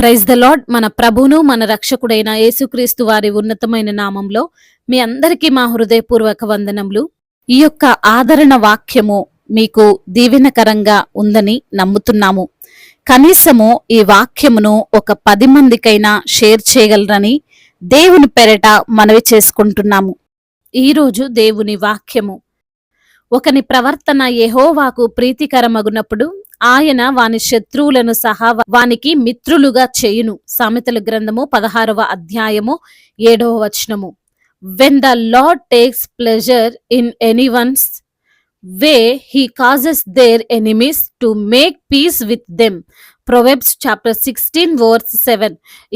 Praise the lord. మన ప్రభువును మన రక్షకుడైన యేసుక్రీస్తు వారి ఉన్నతమైన నామంలో మీ అందరికీ మా హృదయపూర్వక వందనములు. ఈ యొక్క ఆదరణ వాక్యము మీకు దీవెనకరంగా ఉందని నమ్ముతున్నాము. కనీసము ఈ వాక్యమును ఒక 10 మందికైనా షేర్ చేయగలరని దేవుని పెరట మనవి చేసుకుంటున్నాము. ఈరోజు దేవుని వాక్యము, ఒకని ప్రవర్తన యెహోవాకు ప్రీతికరమగునప్పుడు ఆయన వాని శత్రువులను సహా వానికి మిత్రులుగా చేయును. సామెతల గ్రంథము 16వ అధ్యాయము 7వ వచనము. When the Lord takes pleasure in anyone's way, he causes their enemies to make peace with them. Proverbs chapter 16 verse 7.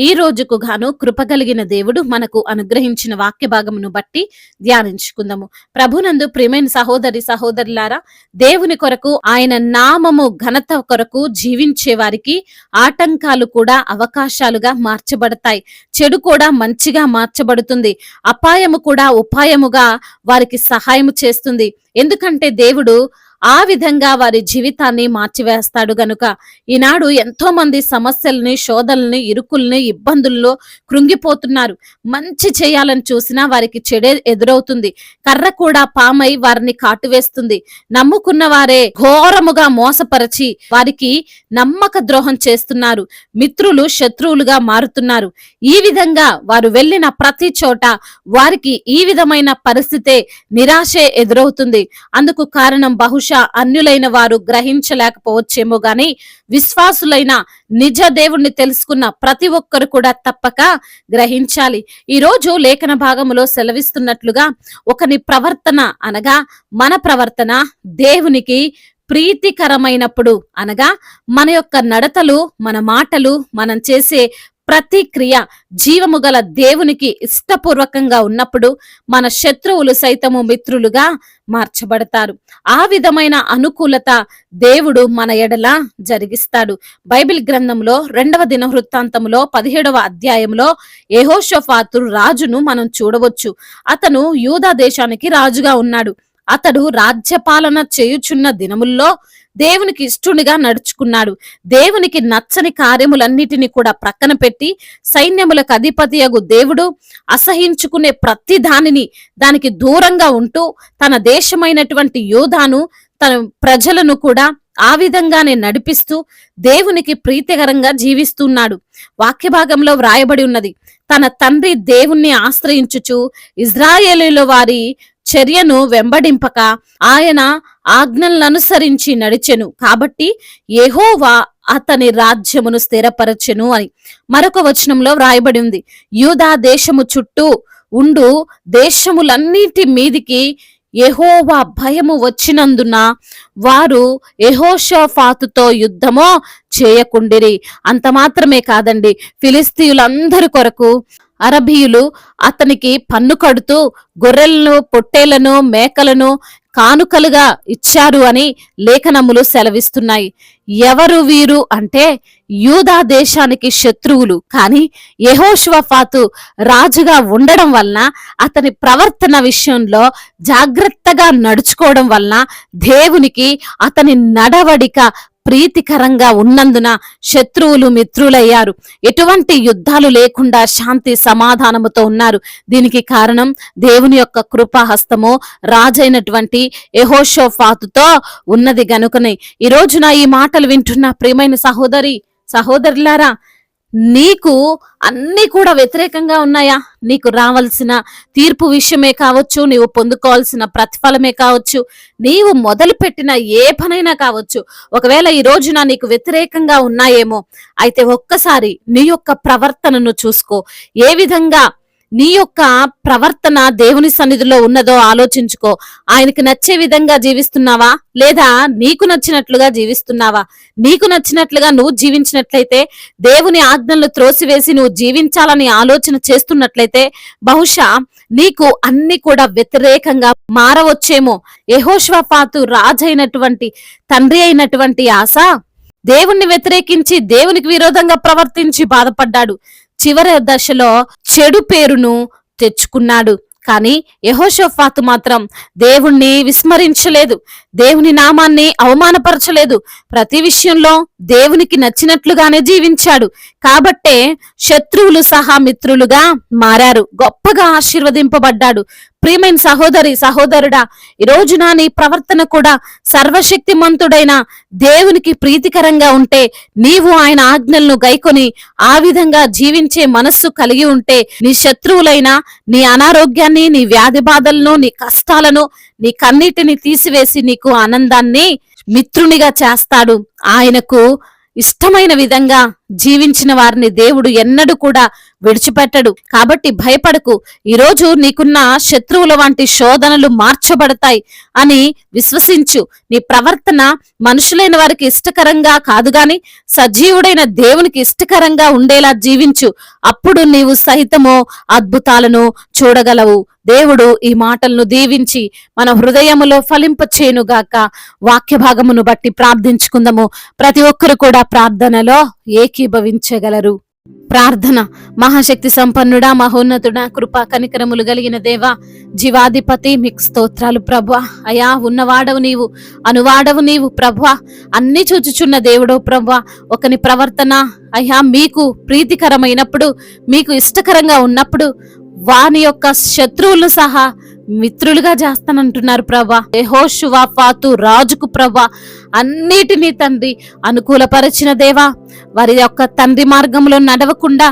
ఈ రోజుకు గాను కృపగలిగిన దేవుడు మనకు అనుగ్రహించిన వాక్య భాగమును బట్టి ధ్యానించుకుందాము. ప్రభునందు ప్రియమైన సహోదరి సహోదరులారా, దేవుని కొరకు, ఆయన నామము ఘనత కొరకు జీవించే వారికి ఆటంకాలు కూడా అవకాశాలుగా మార్చబడతాయి. చెడు కూడా మంచిగా మార్చబడుతుంది. అపాయము కూడా ఉపాయముగా వారికి సహాయము చేస్తుంది. ఎందుకంటే దేవుడు ఆ విధంగా వారి జీవితాన్ని మార్చివేస్తాడు గనుక. ఈనాడు ఎంతో మంది సమస్యల్ని, శోధనల్ని, ఇరుకుల్ని, ఇబ్బందుల్లో కృంగిపోతున్నారు. మంచి చేయాలని చూసినా వారికి చెడే ఎదురవుతుంది. కర్ర కూడా పామై వారిని కాటువేస్తుంది. నమ్ముకున్న వారే ఘోరముగా మోసపరచి వారికి నమ్మక ద్రోహం చేస్తున్నారు. మిత్రులు శత్రువులుగా మారుతున్నారు. ఈ విధంగా వారు వెళ్ళిన ప్రతి చోట వారికి ఈ విధమైన పరిస్థితే, నిరాశే ఎదురవుతుంది. అందుకు కారణం బహుశా అన్యులైన వారు గ్రహించలేకపోవచ్చేమో గాని, విశ్వాసులైన నిజ దేవుణ్ణి తెలుసుకున్న ప్రతి ఒక్కరు కూడా తప్పక గ్రహించాలి. ఈ రోజు లేఖన భాగములో సెలవిస్తున్నట్లుగా, ఒకని ప్రవర్తన అనగా మన ప్రవర్తన దేవునికి ప్రీతికరమైనప్పుడు, అనగా మన యొక్క నడతలు, మన మాటలు, మనం చేసే ప్రతి క్రియ జీవము గల దేవునికి ఇష్టపూర్వకంగా ఉన్నప్పుడు మన శత్రువులు సైతము మిత్రులుగా మార్చబడతారు. ఆ విధమైన అనుకూలత దేవుడు మన ఎడల జరిగిస్తాడు. బైబిల్ గ్రంథంలో 2వ దినవృత్తాంతంలో 17వ అధ్యాయంలో యెహోషాఫాతు రాజును మనం చూడవచ్చు. అతను యూదా దేశానికి రాజుగా ఉన్నాడు. అతడు రాజ్యపాలన చేయుచున్న దినముల్లో దేవునికి ఇష్టునిగా నడుచుకున్నాడు. దేవునికి నచ్చని కార్యములన్నిటినీ కూడా ప్రక్కన పెట్టి, సైన్యములకు అధిపతియగు దేవుడు అసహించుకునే ప్రతి దానికి దూరంగా ఉంటూ, తన దేశమైనటువంటి యూదాను, తన ప్రజలను కూడా ఆ విధంగానే నడిపిస్తూ దేవునికి ప్రీతికరంగా జీవిస్తున్నాడు. వాక్య భాగంలో వ్రాయబడి ఉన్నది, తన తండ్రి దేవుణ్ణి ఆశ్రయించుచు ఇజ్రాయేలీల వారి చర్యను వెంబడింపక ఆయన ఆజ్ఞలను అనుసరించి నడిచెను. కాబట్టి యెహోవా అతని రాజ్యమును స్థిరపరచెను అని మరొక వచనంలో వ్రాయబడి ఉంది. యూదా దేశము చుట్టూ ఉండు దేశములన్నిటి మీదికి యెహోవా భయము వచ్చినందున వారు యెహోషాఫాతుతో యుద్ధమో చేయకుండిరి. అంత మాత్రమే కాదండి, ఫిలిస్తీయులందరి కొరకు అరబీయులు అతనికి పన్ను కడుతూ గొర్రెలను, పొట్టేలను, మేకలను కానుకలుగా ఇచ్చారు అని లేఖనములు సెలవిస్తున్నాయి. ఎవరు వీరు అంటే యూదా దేశానికి శత్రువులు. కానీ యెహోషాఫాతు రాజుగా ఉండడం వలన, అతని ప్రవర్తన విషయంలో జాగ్రత్తగా నడుచుకోవడం వలన దేవునికి అతని నడవడిక ప్రీతికరంగా ఉన్నందున శత్రువులు మిత్రులయ్యారు. ఎటువంటి యుద్ధాలు లేకుండా శాంతి సమాధానముతో ఉన్నారు. దీనికి కారణం దేవుని యొక్క కృపాహస్తము రాజైనటువంటి యెహోషాఫాతుతో ఉన్నది గనుకనే. ఈ రోజున ఈ మాటలు వింటున్న ప్రియమైన సహోదరి సహోదరులారా, నీకు అన్ని కూడా వ్యతిరేకంగా ఉన్నాయా? నీకు రావాల్సిన తీర్పు విషయమే కావచ్చు, నీవు పొందుకోవాల్సిన ప్రతిఫలమే కావచ్చు, నీవు మొదలుపెట్టిన ఏ పనైనా కావచ్చు, ఒకవేళ ఈ రోజున నీకు వ్యతిరేకంగా ఉన్నాయేమో, అయితే ఒక్కసారి నీ యొక్క ప్రవర్తనను చూసుకో. ఏ విధంగా నీ యొక్క ప్రవర్తన దేవుని సన్నిధిలో ఉన్నదో ఆలోచించుకో. ఆయనకి నచ్చే విధంగా జీవిస్తున్నావా, లేదా నీకు నచ్చినట్లుగా జీవిస్తున్నావా? నీకు నచ్చినట్లుగా నువ్వు జీవించినట్లయితే, దేవుని ఆజ్ఞలను త్రోసివేసి నువ్వు జీవించాలని ఆలోచన చేస్తున్నట్లయితే, బహుశా నీకు అన్ని కూడా వ్యతిరేకంగా మారవచ్చేమో. యెహోషాఫాతు రాజైనటువంటి తండ్రి అయినటువంటి ఆసా దేవుణ్ణి వ్యతిరేకించి దేవునికి విరోధంగా ప్రవర్తించి బాధపడ్డాడు. చివరి దశలో చెడు పేరును తెచ్చుకున్నాడు. కానీ యెహోషాఫాతు మాత్రం దేవుణ్ణి విస్మరించలేదు, దేవుని నామాన్ని అవమానపరచలేదు, ప్రతి విషయంలో దేవునికి నచ్చినట్లుగానే జీవించాడు. కాబట్టే శత్రువులు సహా మిత్రులుగా మారారు, గొప్పగా ఆశీర్వదింపబడ్డాడు. ప్రియమైన సహోదరి సహోదరుడా, ఈ రోజున నీ ప్రవర్తన కూడా సర్వశక్తిమంతుడైన దేవునికి ప్రీతికరంగా ఉంటే, నీవు ఆయన ఆజ్ఞలను గైకొని ఆ విధంగా జీవించే మనస్సు కలిగి ఉంటే, నీ శత్రువులైన నీ అనారోగ్యాన్ని, నీ వ్యాధి బాధలను, నీ కష్టాలను, నీ కన్నీటిని తీసివేసి నీకు ఆనందాన్ని మిత్రునిగా చేస్తాడు. ఆయనకు ఇష్టమైన విధంగా జీవించిన వారిని దేవుడు ఎన్నడూ కూడా విడిచిపెట్టడు. కాబట్టి భయపడకు. ఈరోజు నీకున్న శత్రువుల వంటి శోధనలు మార్చబడతాయి అని విశ్వసించు. నీ ప్రవర్తన మనుషులైన వారికి ఇష్టకరంగా కాదు గాని సజీవుడైన దేవునికి ఇష్టకరంగా ఉండేలా జీవించు. అప్పుడు నీవు సహితము అద్భుతాలను చూడగలవు. దేవుడు ఈ మాటలను దీవించి మన హృదయములో ఫలింపచేయునుగాక. వాక్య భాగమును బట్టి ప్రార్థించుకుందాము. ప్రతి ఒక్కరు కూడా ప్రార్థనలో ఏకీభవించగలరు. ప్రార్థన. మహాశక్తి సంపన్నుడా, మహోన్నతుడా, కృపా కనికరములు కలిగిన దేవా, జీవాధిపతి, మీకు స్తోత్రాలు ప్రభువా. అయా, ఉన్నవాడవు నీవు, అనువాడవు నీవు ప్రభువా, అన్ని చూచుచున్న దేవుడో ప్రభువా. ఒకని ప్రవర్తన అయ్యా మీకు ప్రీతికరమైనప్పుడు, మీకు ఇష్టకరంగా ఉన్నప్పుడు వాని యొక్క శత్రువులు సహా మిత్రులుగా చేస్తానంటున్నారు ప్రభా. యెహోషాఫాతు రాజుకు ప్రభా అన్నిటినీ తండ్రి అనుకూలపరిచిన దేవా, వారి యొక్క తండ్రి మార్గంలో నడవకుండా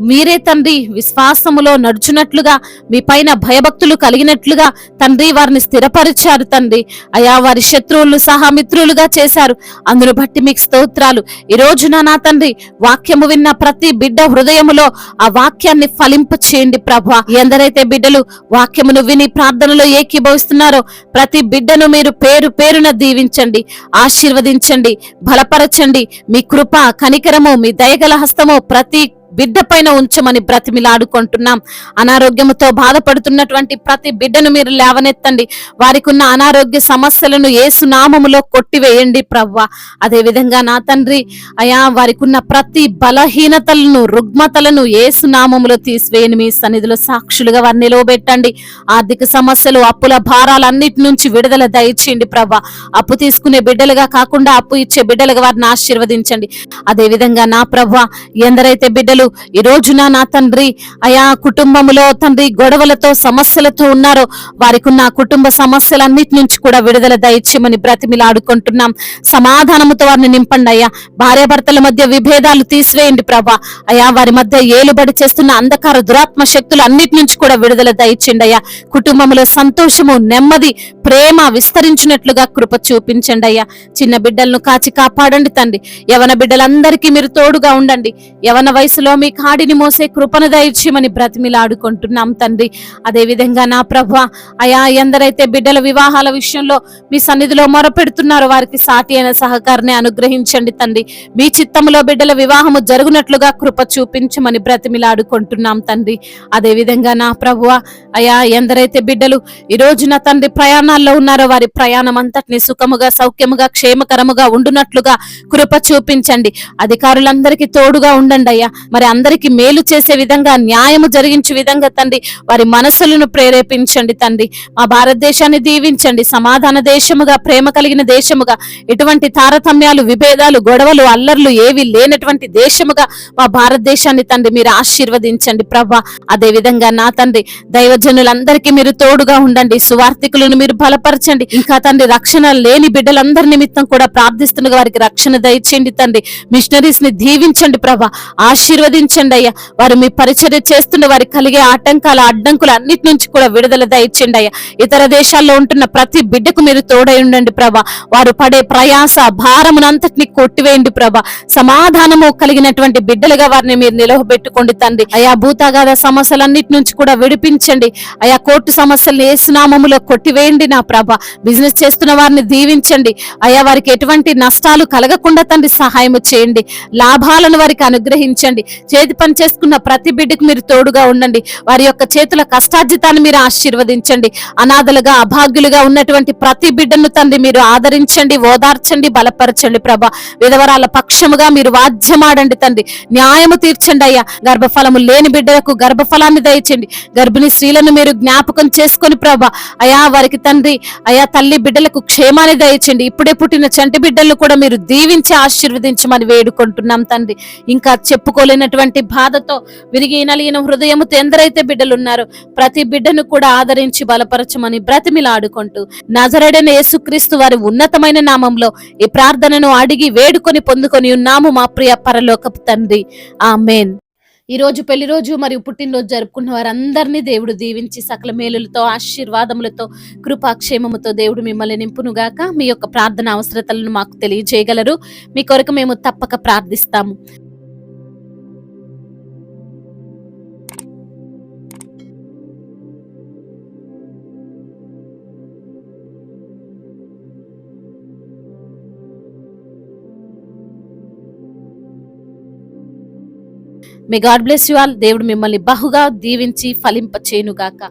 మీరే తండ్రి విశ్వాసములో నడుచున్నట్లుగా, మీ పైన భయభక్తులు కలిగినట్లుగా తండ్రి వారిని స్థిరపరిచారు తండ్రి. అయా, వారి శత్రువులు సహా మిత్రులుగా చేశారు. అందును బట్టి మీకు స్తోత్రాలు. ఈ రోజున నా తండ్రి వాక్యము విన్న ప్రతి బిడ్డ హృదయములో ఆ వాక్యాన్ని ఫలింప చేయండి ప్రభా. ఎందరైతే బిడ్డలు వాక్యమును విని ప్రార్థనలో ఏకీభవిస్తున్నారో ప్రతి బిడ్డను మీరు పేరు పేరున దీవించండి, ఆశీర్వదించండి, బలపరచండి. మీ కృప కనికరము, మీ దయగల హస్తము ప్రతి బిడ్డ పైన ఉంచమని బ్రతిమిలాడుకుంటున్నాం. అనారోగ్యముతో బాధపడుతున్నటువంటి ప్రతి బిడ్డను మీరు లేవనెత్తండి. వారికి ఉన్న అనారోగ్య సమస్యలను యేసు నామములో కొట్టివేయండి ప్రవ్వా. అదే విధంగా నా తండ్రి అయా, వారికి ఉన్న ప్రతి బలహీనతలను, రుగ్మతలను యేసు నామములో తీసివేయని మీ సన్నిధిలో సాక్షులుగా వారిని నిలవబెట్టండి. ఆర్థిక సమస్యలు, అప్పుల భారాలన్నిటి నుంచి విడుదల దయచేయండి ప్రవ్వా. అప్పు తీసుకునే బిడ్డలుగా కాకుండా అప్పు ఇచ్చే బిడ్డలుగా వారిని ఆశీర్వదించండి. అదే విధంగా నా ప్రవ్వా, ఎందరైతే బిడ్డలు ఈ రోజున నా తండ్రి అయా కుటుంబములో తండ్రి గొడవలతో సమస్యలతో ఉన్నారో వారికి ఉన్న కుటుంబ సమస్యలన్నిటి నుంచి కూడా విడుదల దయచేయమని బ్రతిమిలాడుకుంటున్నాం. సమాధానముతో వారిని నింపండి అయ్యా. భార్యాభర్తల మధ్య విభేదాలు తీసివేయండి ప్రభా. అయా, వారి మధ్య ఏలుబడి చేస్తున్న అంధకార దురాత్మ శక్తులు అన్నిటి నుంచి కూడా విడుదల దయచేయండి అయ్యా. కుటుంబంలో సంతోషము, నెమ్మది, ప్రేమ విస్తరించినట్లుగా కృప చూపించండి అయ్యా. చిన్న బిడ్డలను కాచి కాపాడండి తండ్రి. యవన బిడ్డలందరికీ మీరు తోడుగా ఉండండి. యవన వయసులో మీ కాడిని మోసే కృపను దయచేయమని బ్రతిమిలాడుకుంటున్నాం తండ్రి. అదే విధంగా నా ప్రభువా అయా, ఎందరైతే బిడ్డల వివాహాల విషయంలో మీ సన్నిధిలో మొరపెడుతున్నారో వారికి సాటి అయిన సహకారాన్ని అనుగ్రహించండి తండ్రి. మీ చిత్తములో బిడ్డల వివాహము జరుగునట్లుగా కృప చూపించమని బ్రతిమిలాడుకుంటున్నాం తండ్రి. అదే విధంగా నా ప్రభువా అయా, ఎందరైతే బిడ్డలు ఈ రోజున తండ్రి ప్రయాణాల్లో ఉన్నారో వారి ప్రయాణం అంతటిని సుఖముగా, సౌఖ్యముగా, క్షేమకరముగా ఉండునట్లుగా కృప చూపించండి. అధికారులందరికీ తోడుగా ఉండండి అయ్యా. మరి అందరికి మేలు చేసే విధంగా, న్యాయము జరిగించే విధంగా తండ్రి వారి మనసులను ప్రేరేపించండి తండ్రి. మా భారతదేశాన్ని దీవించండి. సమాధాన దేశముగా, ప్రేమ కలిగిన దేశముగా, ఎటువంటి తారతమ్యాలు, విభేదాలు, గొడవలు, అల్లర్లు ఏవి లేనటువంటి దేశముగా మా భారతదేశాన్ని తండ్రి మీరు ఆశీర్వదించండి ప్రభా. అదే విధంగా నా తండ్రి దైవజనులందరికీ మీరు తోడుగా ఉండండి. సువార్థికులను మీరు బలపరచండి. ఇంకా తండ్రి రక్షణ లేని బిడ్డలందరి నిమిత్తం కూడా ప్రార్థిస్తుండగా వారికి రక్షణ దయచేయండి తండ్రి. మిషనరీస్ ని దీవించండి ప్రభా, ఆశీర్వదించండి అయ్యా. వారు మీ పరిచర్య చేస్తున్న వారికి కలిగే ఆటంకాలు, అడ్డంకులు అన్నిటి నుంచి కూడా విడుదల దయచేయండి అయ్యా. ఇతర దేశాల్లో ఉంటున్న ప్రతి బిడ్డకు మీరు తోడై ఉండండి ప్రభా. వారు పడే ప్రయాస భారమునంతటిని కొట్టివేయండి ప్రభా. సమాధానము కలిగినటువంటి బిడ్డలుగా వారిని మీరు నిలవబెట్టుకోండి తండ్రి. అయా, భూతాగాథ సమస్యలన్నిటి నుంచి కూడా విడిపించండి అయా. కోర్టు సమస్యలను యేసు నామములో కొట్టివేయండి నా ప్రభ. బిజినెస్ చేస్తున్న వారిని దీవించండి అయ్యా, వారికి ఎటువంటి నష్టాలు కలగకుండా తండ్రి సహాయం చేయండి. లాభాలను వారికి అనుగ్రహించండి. చేతి పని చేసుకున్న ప్రతి బిడ్డకు మీరు తోడుగా ఉండండి. వారి యొక్క చేతుల కష్టార్జితాన్ని మీరు ఆశీర్వదించండి. అనాథలుగా అభాగ్యులుగా ఉన్నటువంటి ప్రతి బిడ్డను తండ్రి మీరు ఆదరించండి, ఓదార్చండి, బలపరచండి ప్రభ. విధవరాల పక్షముగా మీరు వాద్యమాడండి తండ్రి. న్యాయము తీర్చండి అయ్యా. గర్భఫలము లేని బిడ్డలకు గర్భఫలాన్ని దయచండి. గర్భిణీ స్త్రీలను మీరు జ్ఞాపకం చేసుకొని ప్రభ అయా, వారికి తండ్రి అయా తల్లి బిడ్డలకు క్షేమాన్ని దయచండి. ఇప్పుడే పుట్టిన చంటి బిడ్డలను కూడా మీరు దీవించి ఆశీర్వదించమని వేడుకుంటున్నాం తండ్రి. ఇంకా చెప్పుకోలేనటువంటి బాధతో విరిగి నలిగిన హృదయముతో ఎందరైతే బిడ్డలు ఉన్నారో ప్రతి బిడ్డను కూడా ఆదరించి బలపరచమని బ్రతిమిలాడుకుంటూ నజరేయుడైన యేసుక్రీస్తు వారి ఉన్నతమైన నామంలో ఈ ప్రార్థనను అడిగి వేడుకొని పొందుకొని ఉన్నాము మా ప్రియ పరలోకపు తండ్రి. ఆమేన్. ఈ రోజు పెళ్లి రోజు మరియు పుట్టినరోజు జరుపుకున్న వారందరినీ దేవుడు దీవించి సకల మేలులతో ఆశీర్వాదములతో కృపాక్షేమముతో దేవుడు మిమ్మల్ని నింపునుగాక. మీ యొక్క ప్రార్థన అవసరతలను మాకు తెలియజేయగలరు. మీ కొరకు మేము తప్పక ప్రార్థిస్తాము. May God bless you all. దేవుడు మిమ్మల్ని బహుగా దీవించి ఫలింపచేయునుగాక.